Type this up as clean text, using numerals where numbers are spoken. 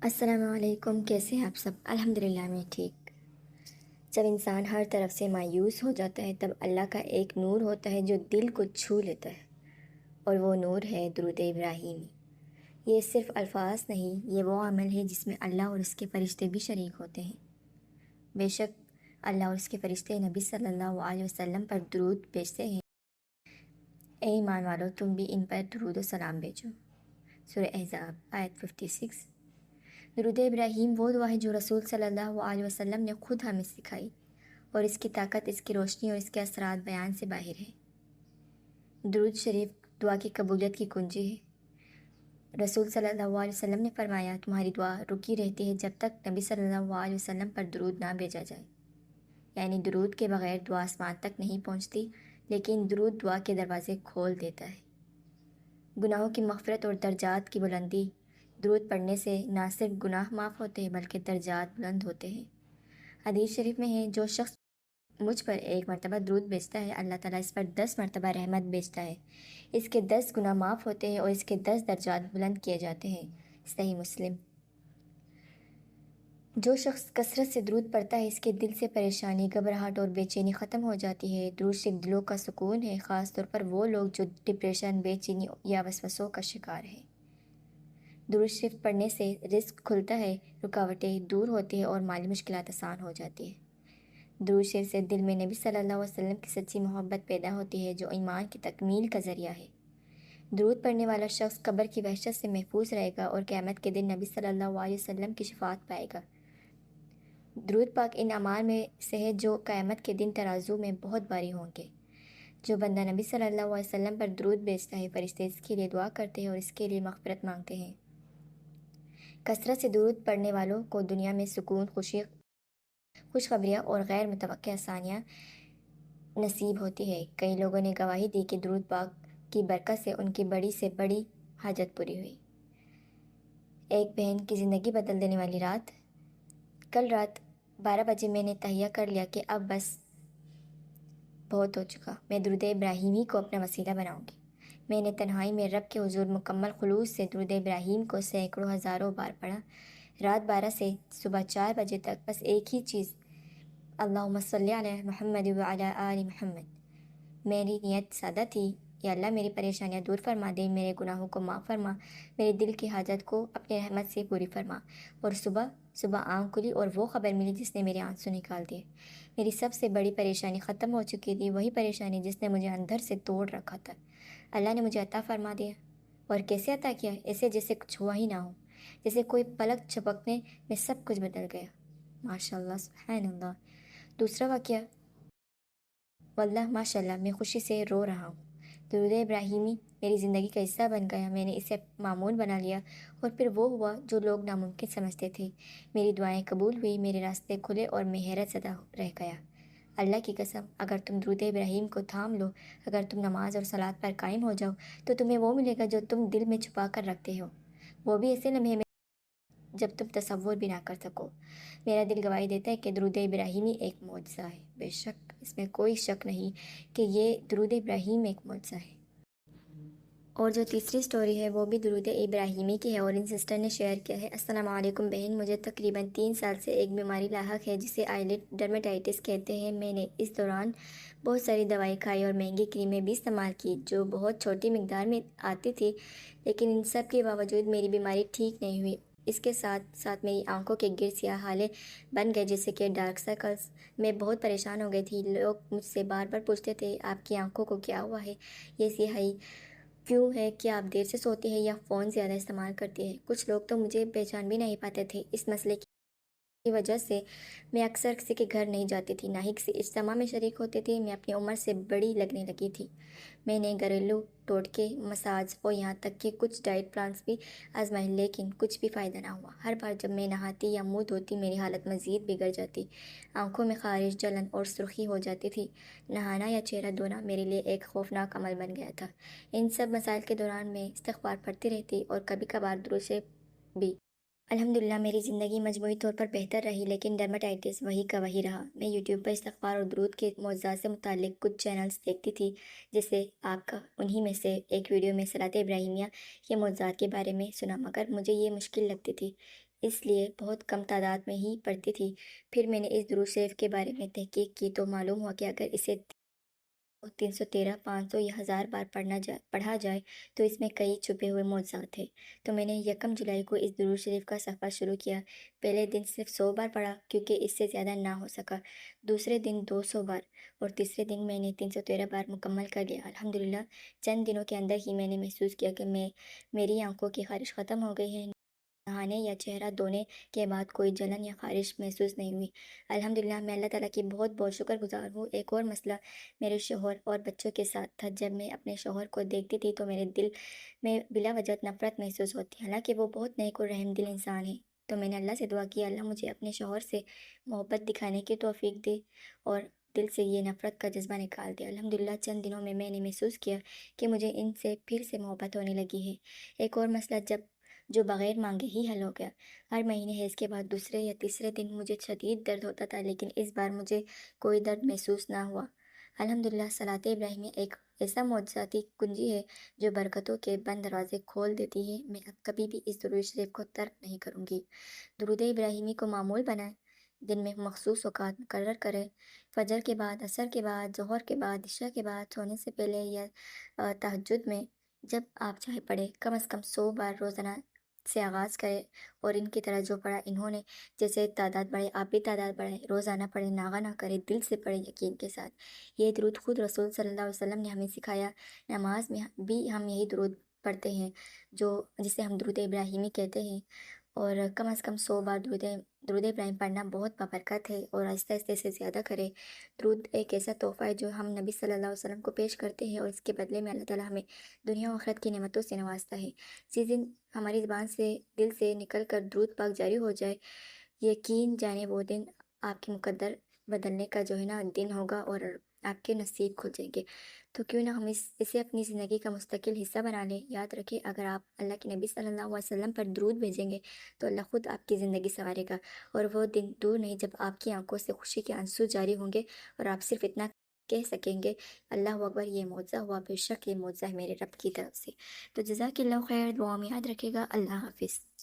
السلام علیکم، کیسے ہیں آپ سب؟ الحمدللہ میں ٹھیک۔ جب انسان ہر طرف سے مایوس ہو جاتا ہے تب اللہ کا ایک نور ہوتا ہے جو دل کو چھو لیتا ہے، اور وہ نور ہے درود ابراہیمی۔ یہ صرف الفاظ نہیں، یہ وہ عمل ہے جس میں اللہ اور اس کے فرشتے بھی شریک ہوتے ہیں۔ بے شک اللہ اور اس کے فرشتے نبی صلی اللہ علیہ وسلم پر درود بھیجتے ہیں۔ اے ایمان والو، تم بھی ان پر درود و سلام بھیجو۔ سورہ احزاب آیت 56۔ درود ابراہیم وہ دعا ہے جو رسول صلی اللہ علیہ وسلم نے خود ہمیں سکھائی، اور اس کی طاقت، اس کی روشنی اور اس کے اثرات بیان سے باہر ہے۔ درود شریف دعا کی قبولیت کی کنجی ہے۔ رسول صلی اللہ علیہ وسلم نے فرمایا، تمہاری دعا رکی رہتی ہے جب تک نبی صلی اللہ علیہ وسلم پر درود نہ بھیجا جائے۔ یعنی درود کے بغیر دعا آسمان تک نہیں پہنچتی، لیکن درود دعا کے دروازے کھول دیتا ہے۔ گناہوں کی مغفرت اور درجات کی بلندی۔ درود پڑھنے سے نہ صرف گناہ معاف ہوتے ہیں بلکہ درجات بلند ہوتے ہیں۔ حدیث شریف میں ہے، جو شخص مجھ پر 1 مرتبہ درود بھیجتا ہے، اللہ تعالیٰ اس پر 10 مرتبہ رحمت بھیجتا ہے۔ اس کے 10 گناہ معاف ہوتے ہیں اور اس کے 10 درجات بلند کیے جاتے ہیں۔ صحیح مسلم۔ جو شخص کثرت سے درود پڑھتا ہے، اس کے دل سے پریشانی، گھبراہٹ اور بے چینی ختم ہو جاتی ہے۔ درود صرف دلوں کا سکون ہے، خاص طور پر وہ لوگ جو ڈپریشن، بے چینی یا وسوسوں کا شکار ہیں۔ درود شریف پڑھنے سے رزق کھلتا ہے، رکاوٹیں دور ہوتی ہیں اور مالی مشکلات آسان ہو جاتی ہیں۔ درود شریف سے دل میں نبی صلی اللہ علیہ وسلم کی سچی محبت پیدا ہوتی ہے، جو ایمان کی تکمیل کا ذریعہ ہے۔ درود پڑھنے والا شخص قبر کی وحشت سے محفوظ رہے گا اور قیامت کے دن نبی صلی اللہ علیہ وسلم کی شفاعت پائے گا۔ درود پاک ان اعمال میں سے ہے جو قیامت کے دن ترازو میں بہت بھاری ہوں گے۔ جو بندہ نبی صلی اللہ علیہ وسلم پر درود بھیجتا ہے، فرشتے اس کے لیے دعا کرتے ہیں اور اس کے لیے مغفرت مانگتے ہیں۔ کثرت سے درود پڑھنے والوں کو دنیا میں سکون، خوشخبریاں اور غیر متوقع آسانیاں نصیب ہوتی ہے۔ کئی لوگوں نے گواہی دی کہ درود پاک کی برکت سے ان کی بڑی سے بڑی حاجت پوری ہوئی۔ ایک بہن کی زندگی بدل دینے والی رات۔ کل رات 12 بجے میں نے تہیہ کر لیا کہ اب بس بہت ہو چکا، میں درود ابراہیمی کو اپنا وسیلہ بناؤں گی۔ میں نے تنہائی میں رب کے حضور مکمل خلوص سے درود ابراہیم کو سینکڑوں ہزاروں بار پڑھا۔ رات 12 سے صبح 4 بجے تک بس ایک ہی چیز، اللہم صلی علی محمد وعلی آل محمد۔ میری نیت سادہ تھی، یا اللہ میری پریشانیاں دور فرما دے، میرے گناہوں کو معاف فرما، میرے دل کی حاجت کو اپنے رحمت سے پوری فرما۔ اور صبح آنکھ کھلی اور وہ خبر ملی جس نے میرے آنسو نکال دیے۔ میری سب سے بڑی پریشانی ختم ہو چکی تھی، وہی پریشانی جس نے مجھے اندر سے توڑ رکھا تھا، اللہ نے مجھے عطا فرما دیا۔ اور کیسے عطا کیا؟ ایسے جیسے کچھ ہوا ہی نہ ہو، جیسے کوئی پلک جھپکنے میں سب کچھ بدل گیا۔ ماشاءاللہ، سبحان اللہ۔ دوسرا واقعہ، واللہ ماشاءاللہ میں خوشی سے رو رہا ہوں۔ درود ابراہیمی میری زندگی کا حصہ بن گیا، میں نے اسے معمول بنا لیا، اور پھر وہ ہوا جو لوگ ناممکن سمجھتے تھے۔ میری دعائیں قبول ہوئی، میرے راستے کھلے اور میں حیرت زدہ رہ گیا۔ اللہ کی قسم، اگر تم درود ابراہیم کو تھام لو، اگر تم نماز اور صلاۃ پر قائم ہو جاؤ، تو تمہیں وہ ملے گا جو تم دل میں چھپا کر رکھتے ہو، وہ بھی ایسے لمحے میں جب تم تصور بھی نہ کر سکو۔ میرا دل گواہی دیتا ہے کہ درود ابراہیمی ایک معجزہ ہے۔ بے شک اس میں کوئی شک نہیں کہ یہ درود ابراہیم ایک معجزہ ہے۔ اور جو تیسری سٹوری ہے وہ بھی درود ابراہیمی کی ہے، اور ان سسٹر نے شیئر کیا ہے۔ السلام علیکم بہن، مجھے تقریباً 3 سال سے ایک بیماری لاحق ہے جسے آئلٹ ڈرمیٹائٹس کہتے ہیں۔ میں نے اس دوران بہت ساری دوائی کھائی اور مہنگی کریمیں بھی استعمال کی جو بہت چھوٹی مقدار میں آتی تھی، لیکن ان سب کے باوجود میری بیماری ٹھیک نہیں ہوئی۔ اس کے ساتھ ساتھ میری آنکھوں کے گرد سیاہ ہالے بن گئے، جیسے کہ ڈارک سرکلز۔ میں بہت پریشان ہو گئی تھی۔ لوگ مجھ سے بار بار پوچھتے تھے، آپ کی آنکھوں کو کیا ہوا ہے؟ یہ سیاہی کیوں ہے؟ کیا آپ دیر سے سوتی ہیں یا فون زیادہ استعمال کرتی ہیں؟ کچھ لوگ تو مجھے پہچان بھی نہیں پاتے تھے۔ اس مسئلے کی وجہ سے میں اکثر کسی کے گھر نہیں جاتی تھی، نہ ہی کسی اجتماع میں شریک ہوتی تھی۔ میں اپنی عمر سے بڑی لگنے لگی تھی۔ میں نے گھریلو ٹوٹکے، مساج اور یہاں تک کہ کچھ ڈائٹ پلانس بھی آزمائے، لیکن کچھ بھی فائدہ نہ ہوا۔ ہر بار جب میں نہاتی یا منہ دھوتی میری حالت مزید بگڑ جاتی، آنکھوں میں خارش، جلن اور سرخی ہو جاتی تھی۔ نہانا یا چہرہ دھونا میرے لیے ایک خوفناک عمل بن گیا تھا۔ ان سب مسائل کے دوران میں استغفار پڑھتی رہتی اور کبھی کبھار درود شریف بھی۔ الحمدللہ میری زندگی مجموعی طور پر بہتر رہی، لیکن ڈرمیٹائٹس وہی کا وہی رہا۔ میں یوٹیوب پر استغفار اور درود کے معجزات سے متعلق کچھ چینلز دیکھتی تھی، جیسے آپ کا۔ انہی میں سے ایک ویڈیو میں صلاۃ ابراہیمیہ کے معجزات کے بارے میں سنا، مگر مجھے یہ مشکل لگتی تھی۔ اس لیے بہت کم تعداد میں ہی پڑھتی تھی۔ پھر میں نے اس درود شریف کے بارے میں تحقیق کی تو معلوم ہوا کہ اگر اسے 313، 500 یا 1000 بار پڑھا جائے تو اس میں کئی چھپے ہوئے معجزات تھے۔ تو میں نے 1 جولائی کو اس درود شریف کا سفر شروع کیا۔ پہلے دن صرف 100 بار پڑھا کیونکہ اس سے زیادہ نہ ہو سکا، دوسرے دن 200 بار، اور تیسرے دن میں نے 313 بار مکمل کر لیا۔ الحمدللہ چند دنوں کے اندر ہی میں نے محسوس کیا کہ میری آنکھوں کی خارش ختم ہو گئی ہے۔ نہانے یا چہرہ دھونے کے بعد کوئی جلن یا خارش محسوس نہیں ہوئی۔ الحمدللہ میں اللہ تعالیٰ کی بہت بہت شکر گزار ہوں۔ ایک اور مسئلہ میرے شوہر اور بچوں کے ساتھ تھا۔ جب میں اپنے شوہر کو دیکھتی تھی تو میرے دل میں بلا وجہ نفرت محسوس ہوتی، حالانکہ وہ بہت نیک اور رحم دل انسان ہے۔ تو میں نے اللہ سے دعا کی، اللہ مجھے اپنے شوہر سے محبت دکھانے کی توفیق دے اور دل سے یہ نفرت کا جذبہ نکال دے۔ الحمدللہ چند دنوں میں نے محسوس کیا کہ مجھے ان سے پھر سے محبت ہونے لگی ہے۔ ایک اور مسئلہ جو بغیر مانگے ہی حل ہو گیا۔ ہر مہینے حیض کے بعد دوسرے یا تیسرے دن مجھے شدید درد ہوتا تھا، لیکن اس بار مجھے کوئی درد محسوس نہ ہوا۔ الحمدللہ صلاۃ ابراہیمیہ ایک ایسا معجزاتی کنجی ہے جو برکتوں کے بند دروازے کھول دیتی ہے۔ میں اب کبھی بھی اس درود شریف کو ترک نہیں کروں گی۔ درود ابراہیمی کو معمول بنائیں، دن میں مخصوص اوقات مقرر کریں، فجر کے بعد، عصر کے بعد، ظہر کے بعد، عشاء کے بعد، سونے سے پہلے یا تہجد میں، جب آپ چاہے پڑھیں۔ کم از کم 100 بار روزانہ سے آغاز کریں اور ان کی طرح جو پڑھا انہوں نے، جیسے تعداد بڑھے آپ بھی تعداد بڑھیں، روزانہ پڑھیں، ناغہ نہ کریں، دل سے پڑھیں، یقین کے ساتھ۔ یہ درود خود رسول صلی اللہ علیہ وسلم نے ہمیں سکھایا۔ نماز میں بھی ہم یہی درود پڑھتے ہیں جسے ہم درود ابراہیمی کہتے ہیں، اور کم از کم 100 بار درود ابراہیم پڑھنا بہت بابرکت ہے، اور آہستہ آہستہ اسے زیادہ کرے۔ درود ایک ایسا تحفہ ہے جو ہم نبی صلی اللہ علیہ وسلم کو پیش کرتے ہیں، اور اس کے بدلے میں اللہ تعالیٰ ہمیں دنیا و آخرت کی نعمتوں سے نوازتا ہے۔ جس دن ہماری زبان سے، دل سے نکل کر درود پاک جاری ہو جائے، یقین جانے وہ دن آپ کے مقدر بدلنے کا دن ہوگا، اور آپ کے نصیب کھل جائیں گے۔ تو کیوں نہ ہم اسے اپنی زندگی کا مستقل حصہ بنا لیں۔ یاد رکھیں، اگر آپ اللہ کے نبی صلی اللہ علیہ وسلم پر درود بھیجیں گے تو اللہ خود آپ کی زندگی سنوارے گا، اور وہ دن دور نہیں جب آپ کی آنکھوں سے خوشی کے آنسو جاری ہوں گے اور آپ صرف اتنا کہہ سکیں گے، اللہ اکبر، یہ معجزہ ہوا، بے شک یہ معجزہ ہے میرے رب کی طرف سے۔ تو جزاک اللہ خیر، دعا میں یاد رکھے گا۔ اللہ حافظ۔